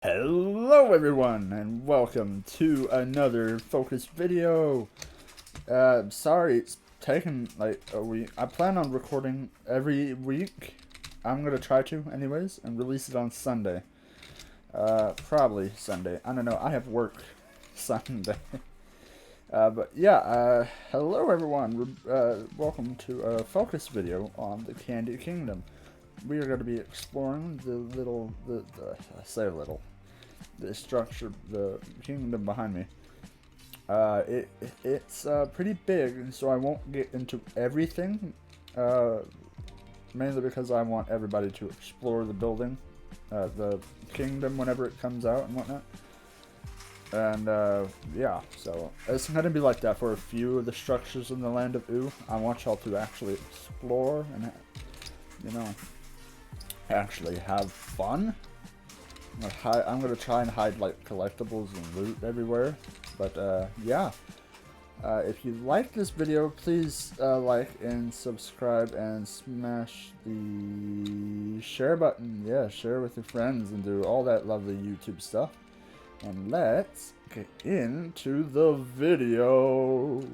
Hello everyone and welcome to another focus video. Sorry it's taken like a week. I plan on recording every week. I'm gonna try to anyways and release it on Sunday. Probably Sunday. I don't know. I have work Sunday. But yeah, hello everyone. Welcome to a focus video on the Candy Kingdom. We are going to be exploring I say little, the structure, the kingdom behind me. It's pretty big, and so I won't get into everything, mainly because I want everybody to explore the building, the kingdom whenever it comes out and whatnot. And yeah, so it's going to be like that for a few of the structures in the land of Ooh. I want y'all to actually explore and, actually have fun. I'm gonna try and hide like collectibles and loot everywhere, but yeah. If you like this video, please like and subscribe and smash the share button. Yeah, share with your friends and do all that lovely YouTube stuff. And let's get into the video.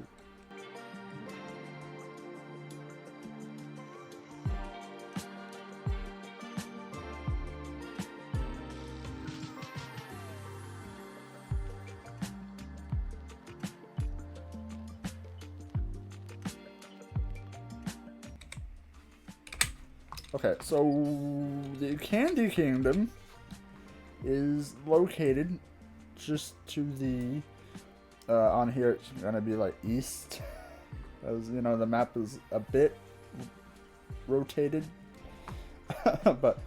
Okay, so the Candy Kingdom is located just to the, on here it's gonna be like east, as you know the map is a bit rotated, but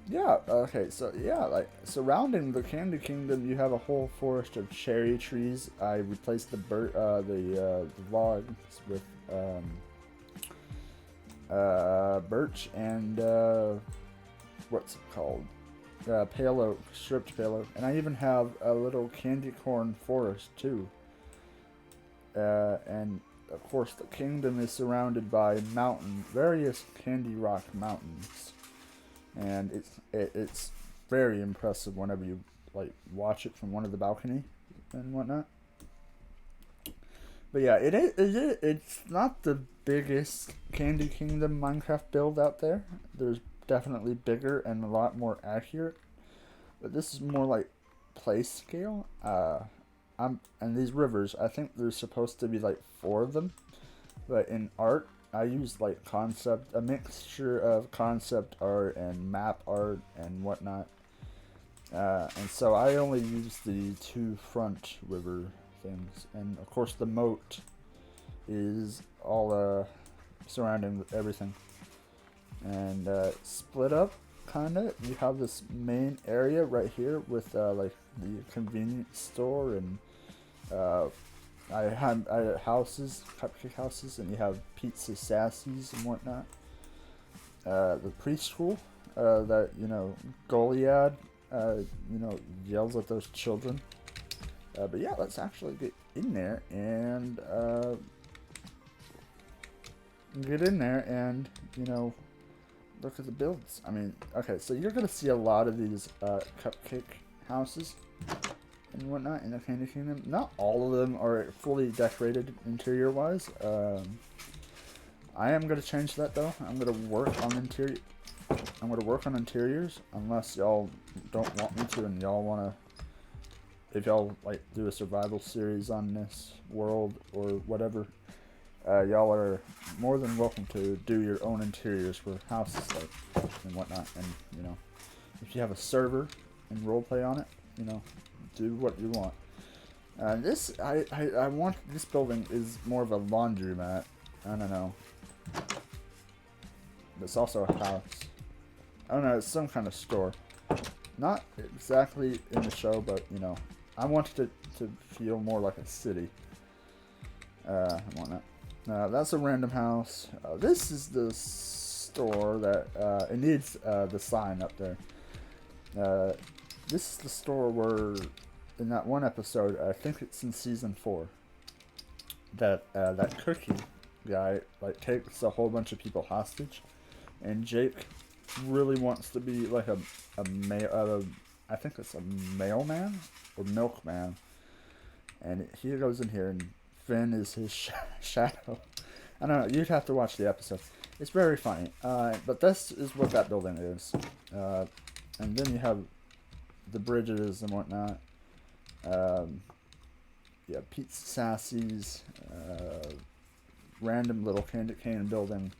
yeah, okay, so yeah, like surrounding the Candy Kingdom you have a whole forest of cherry trees. I replaced the logs with, birch and what's it called? Pale oak, stripped pale oak, and I even have a little candy corn forest too. And of course, the kingdom is surrounded by various candy rock mountains, and it's very impressive whenever you like watch it from one of the balcony and whatnot. But yeah, it's not the biggest Candy Kingdom Minecraft build out there. There's definitely bigger and a lot more accurate. But this is more like place scale. And these rivers, I think there's supposed to be like 4 of them. But in art, I use like a mixture of concept art and map art and whatnot. And so I only use the 2 front river things, and of course the moat is all surrounding everything, and split up kinda. You have this main area right here with like the convenience store, and I had houses, cupcake houses, and you have pizza sassies and whatnot. The preschool that Goliad yells at those children. But yeah, let's actually get in there and look at the builds. I mean, okay, so you're gonna see a lot of these cupcake houses and whatnot in the Candy Kingdom. Not all of them are fully decorated interior-wise. I am gonna change that though. I'm gonna work on interiors, unless y'all don't want me to, and y'all wanna. If y'all like do a survival series on this world or whatever, y'all are more than welcome to do your own interiors for houses and whatnot. And if you have a server and roleplay on it, do what you want. I want this building is more of a laundromat. I don't know. It's also a house. I don't know. It's some kind of store. Not exactly in the show, but I wanted it to feel more like a city. And whatnot. That's a random house. This is the store that it needs the sign up there. This is the store where, in that one episode, I think it's in season 4, that cookie guy takes a whole bunch of people hostage, and Jake really wants to be like a I think it's a mailman or milkman, and he goes in here, and Finn is his shadow. I don't know. You'd have to watch the episode. It's very funny. But this is what that building is. And then you have the bridges and whatnot. Yeah, Pete Sassy's random little candy cane building.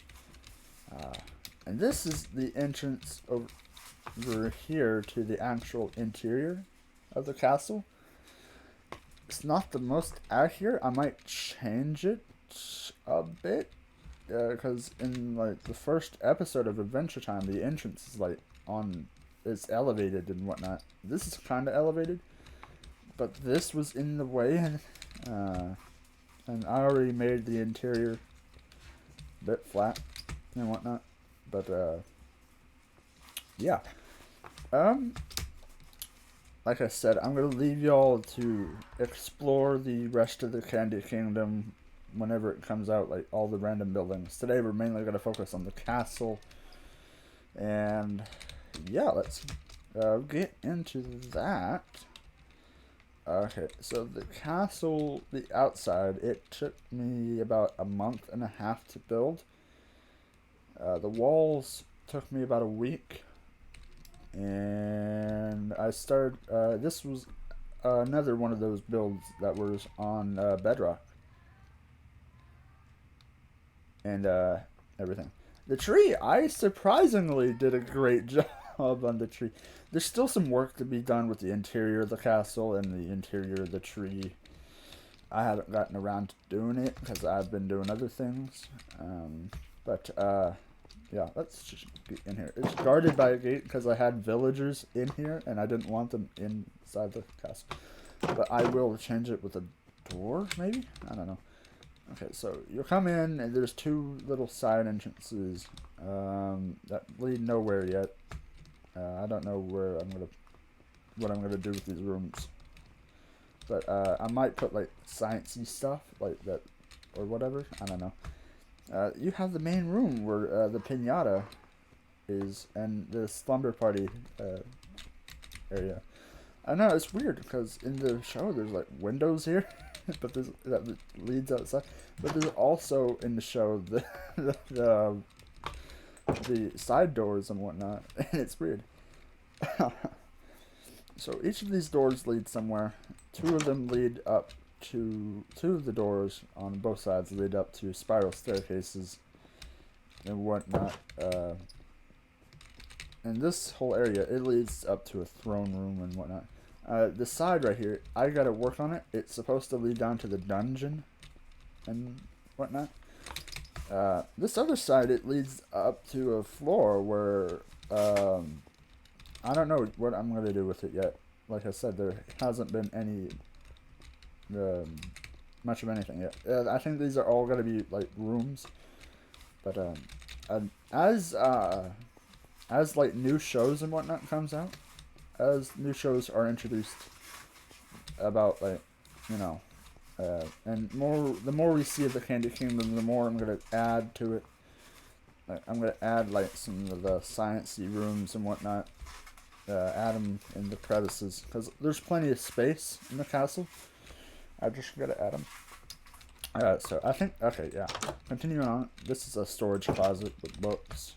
And this is the entrance over here to the actual interior of the castle. It's not the most accurate. I might change it a bit, because in like the first episode of Adventure Time, the entrance is like it's elevated and whatnot. This is kind of elevated, but this was in the way, and I already made the interior a bit flat and whatnot. But yeah, like I said, I'm gonna leave y'all to explore the rest of the Candy Kingdom whenever it comes out, like all the random buildings. Today we're mainly gonna focus on the castle, and yeah, let's get into that. Okay, so the castle, the outside, it took me about a month and a half to build. The walls took me about a week, and I started, this was another one of those builds that was on Bedrock, and everything. The tree, I surprisingly did a great job on the tree. There's still some work to be done with the interior of the castle and the interior of the tree. I haven't gotten around to doing it because I've been doing other things. But yeah, let's just get in here. It's guarded by a gate because I had villagers in here and I didn't want them inside the castle. But I will change it with a door, maybe? I don't know. Okay, so you'll come in and there's two little side entrances that lead nowhere yet. I don't know what I'm gonna do with these rooms, but I might put like sciencey stuff like that or whatever. I don't know. You have the main room where the pinata is and the slumber party area. I know it's weird because in the show there's like windows here, but that leads outside. But there's also in the show the side doors and whatnot, and it's weird. So each of these doors lead somewhere. Two of them lead up to two of the doors on both sides lead up to spiral staircases and whatnot. And this whole area, it leads up to a throne room and whatnot. The side right here, I gotta work on it. It's supposed to lead down to the dungeon and whatnot. This other side, it leads up to a floor where, I don't know what I'm going to do with it yet. Like I said, there hasn't been any, much of anything yet. I think these are all going to be, like, rooms. But, as like, new shows and whatnot comes out, as new shows are introduced about, like, you know, and the more we see of the Candy Kingdom, the more I'm going to add to it. I'm going to add, like, some of the sciencey rooms and whatnot. Add them in the crevices, because there's plenty of space in the castle. I just got to add them. So I think, okay, yeah. Continuing on, this is a storage closet with books.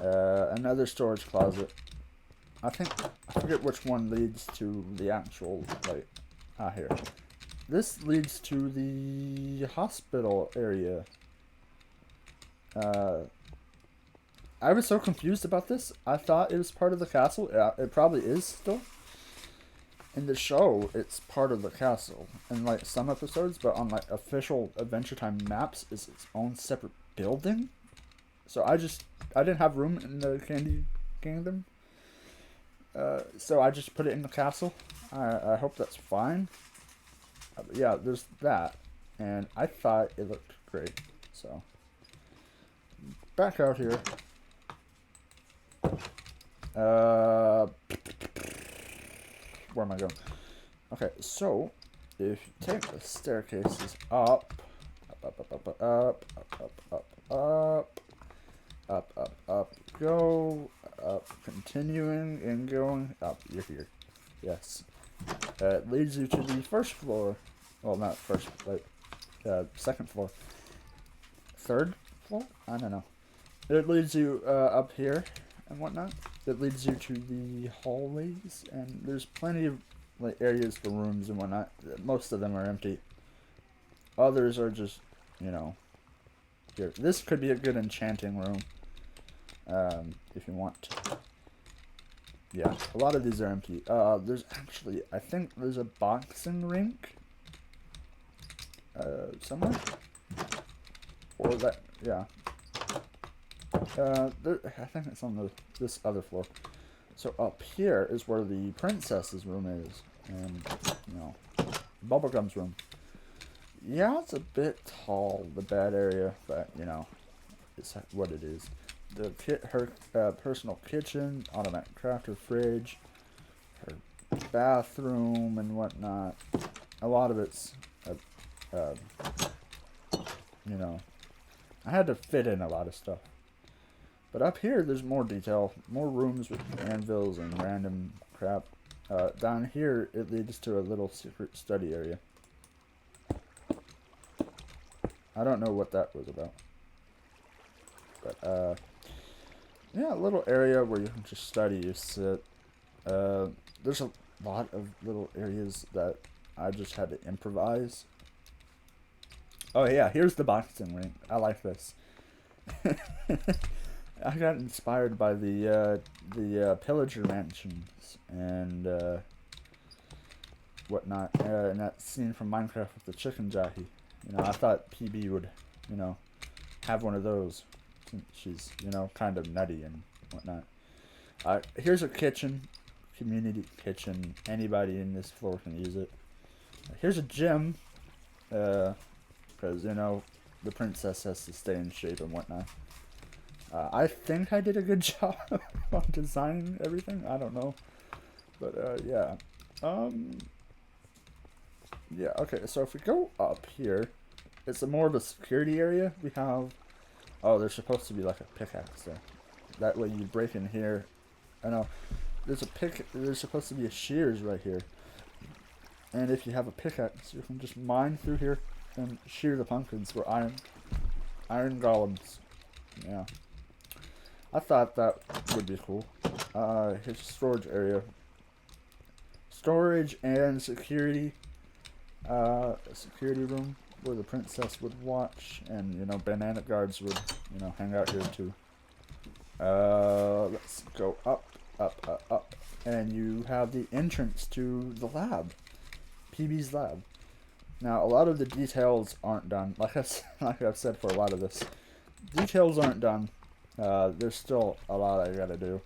Another storage closet. I forget which one leads to the actual, like, here. This leads to the hospital area. I was so confused about this. I thought it was part of the castle. Yeah, it probably is still. In the show, it's part of the castle. In, like, some episodes, but on, like, official Adventure Time maps, it's its own separate building. So I didn't have room in the Candy Kingdom. So I just put it in the castle. I hope that's fine. Yeah, there's that. And I thought it looked great. So, back out here. Where am I going? Okay, so if you take the staircases up, Up, up, up, go. Up, continuing and going up. You're here. Yes. It leads you to the first floor. Well, not first, like, second floor. Third floor? I don't know. It leads you up here and whatnot. It leads you to the hallways, and there's plenty of like areas for rooms and whatnot. Most of them are empty. Others are just, you know, here. This could be a good enchanting room, if you want to. Yeah, a lot of these are empty. There's actually, I think there's a boxing rink, somewhere. Or that, yeah. I think it's on this other floor. So up here is where the princess's room is, and you know, Bubblegum's room. Yeah, it's a bit tall, the bed area, but you know, it's what it is. Her personal kitchen, automatic crafter, fridge, her bathroom, and whatnot. A lot of it's, you know, I had to fit in a lot of stuff. But up here, there's more detail, more rooms with anvils and random crap. Down here, it leads to a little secret study area. I don't know what that was about. But, yeah, a little area where you can just study, you sit. There's a lot of little areas that I just had to improvise. Oh yeah, here's the boxing ring. I like this. I got inspired by the pillager mansions and whatnot, and that scene from Minecraft with the chicken jockey. You know, I thought PB would, you know, have one of those. She's, you know, kind of nutty and whatnot. Here's a kitchen, community kitchen. Anybody in this floor can use it. Here's a gym, because, you know, the princess has to stay in shape and whatnot. I think I did a good job on designing everything. I don't know. But, yeah. Yeah, okay, so if we go up here, it's more of a security area. We have... Oh, there's supposed to be like a pickaxe there. That way you break in here. I know. There's supposed to be a shears right here. And if you have a pickaxe, you can just mine through here and shear the pumpkins for iron golems. Yeah. I thought that would be cool. Here's a storage area. Storage and security. A security room where the princess would watch, and, you know, banana guards would, you know, hang out here too. Let's go up, up, up, up. And you have the entrance to the lab. PB's lab. Now, a lot of the details aren't done. Like I've said for a lot of this. Details aren't done. There's still a lot I gotta do.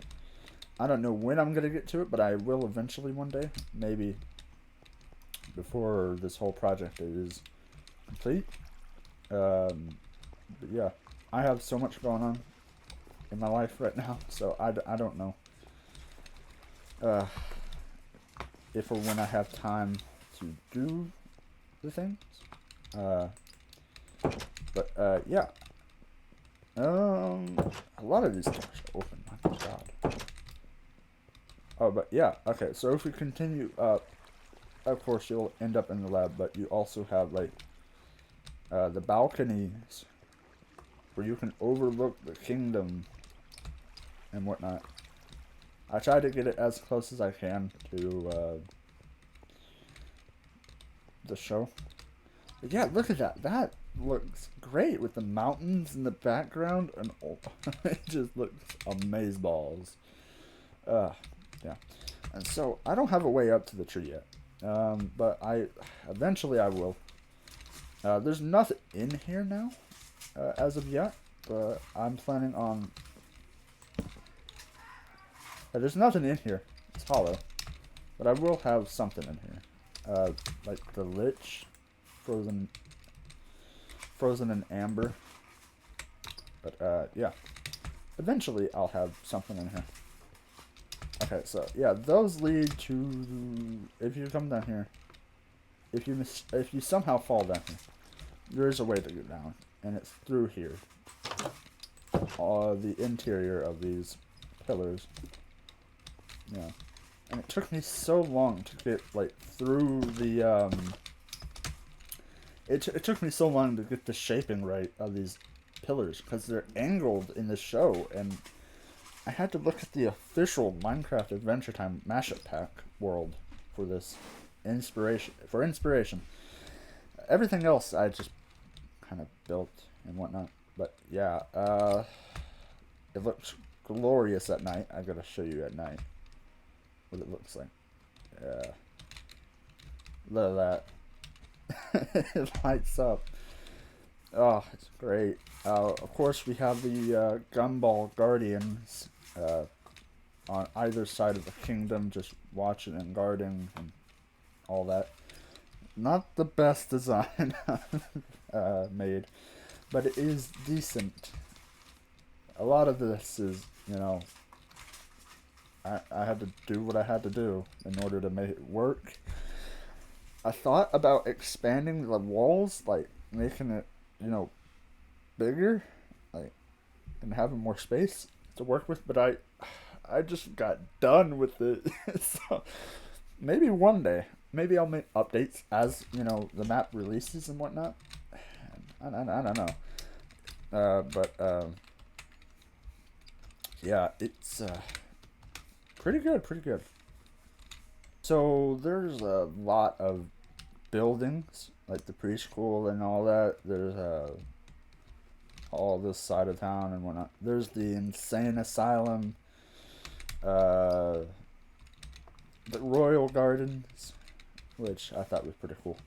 I don't know when I'm gonna get to it, but I will eventually one day. Maybe before this whole project is complete. But yeah, I have so much going on in my life right now, so I don't know if or when I have time to do the things. But yeah. A lot of these doors are open, my god. Oh, but yeah, okay, so if we continue up, of course you'll end up in the lab, but you also have, like, the balconies where you can overlook the kingdom and whatnot. I try to get it as close as I can to the show. But yeah, look at that. That looks great with the mountains in the background, and it just looks amazeballs. Yeah. And so I don't have a way up to the tree yet, but eventually I will. There's nothing in here now, as of yet, but I'm planning on. There's nothing in here. It's hollow, but I will have something in here, like the lich, frozen in amber. But yeah, eventually I'll have something in here. Okay, so yeah, those lead to, if you come down here, if you somehow fall down here, there is a way to get down, and it's through here. the interior of these pillars. Yeah. And it took me so long to get, like, through the, it took me so long to get the shaping right of these pillars, because they're angled in the show, and I had to look at the official Minecraft Adventure Time mashup pack world for this inspiration. Everything else I just kind of built and whatnot. But yeah, it looks glorious at night. I gotta show you at night what it looks like. Yeah, look at that. It lights up. Oh, it's great. Of course, we have the Gumball Guardians on either side of the kingdom, just watching and guarding and all that. Not the best design made, but it is decent. A lot of this is, you know, I had to do what I had to do in order to make it work. I thought about expanding the walls, like making it, you know, bigger, like, and having more space to work with, but I just got done with it. So maybe one day, maybe I'll make updates as, you know, the map releases and whatnot. I don't know. Yeah, it's pretty good. So there's a lot of buildings, like the preschool and all that. There's all this side of town and whatnot. There's the insane asylum, the royal gardens, which I thought was pretty cool.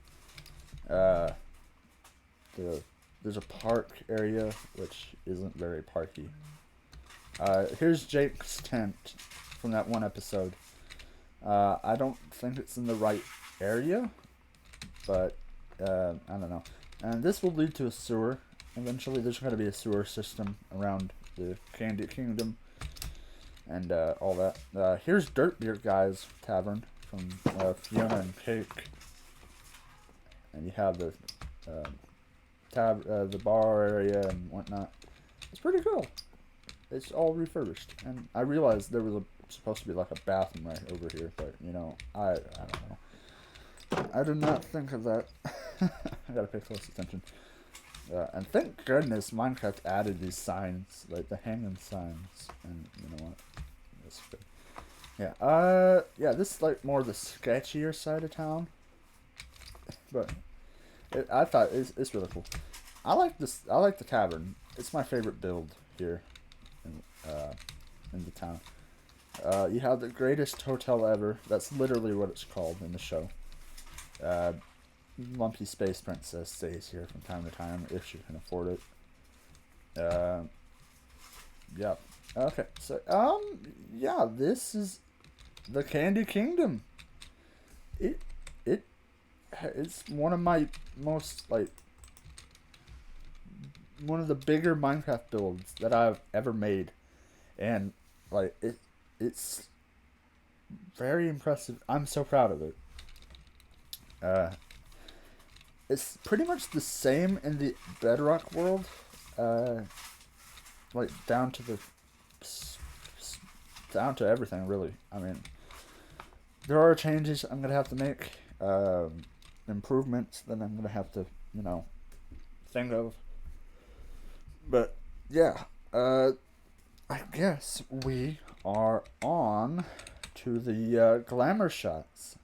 There's a park area, which isn't very parky. Here's Jake's tent from that one episode. I don't think it's in the right area, but I don't know. And this will lead to a sewer. Eventually, there's going to be a sewer system around the Candy Kingdom and all that. Here's Dirt Beer Guy's Tavern from Fiona and Cake. And you have the the bar area and whatnot. It's pretty cool. It's all refurbished. And I realized there was supposed to be like a bathroom right over here, but you know, I don't know. I did not think of that. I gotta pay close attention. And thank goodness Minecraft added these signs, like the hanging signs, and you know what? That's good. Yeah, yeah, this is like more the sketchier side of town, but I thought it's really cool. I like this. I like the tavern. It's my favorite build here in the town. You have the greatest hotel ever. That's literally what it's called in the show. Lumpy Space Princess stays here from time to time if she can afford it. Yeah. Okay. So yeah, this is the Candy Kingdom. It's one of my most, like, one of the bigger Minecraft builds that I've ever made, and like it's very impressive. I'm so proud of it. It's pretty much the same in the Bedrock world, like down to everything really. I mean, there are changes I'm gonna have to make, improvements that I'm gonna have to, you know, think of. But yeah, I guess we are on to the glamour shots.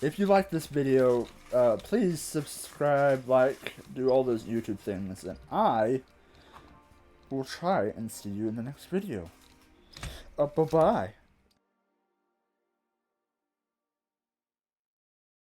if you like this video, please subscribe, like, do all those YouTube things, and I will try and see you in the next video. Bye-bye.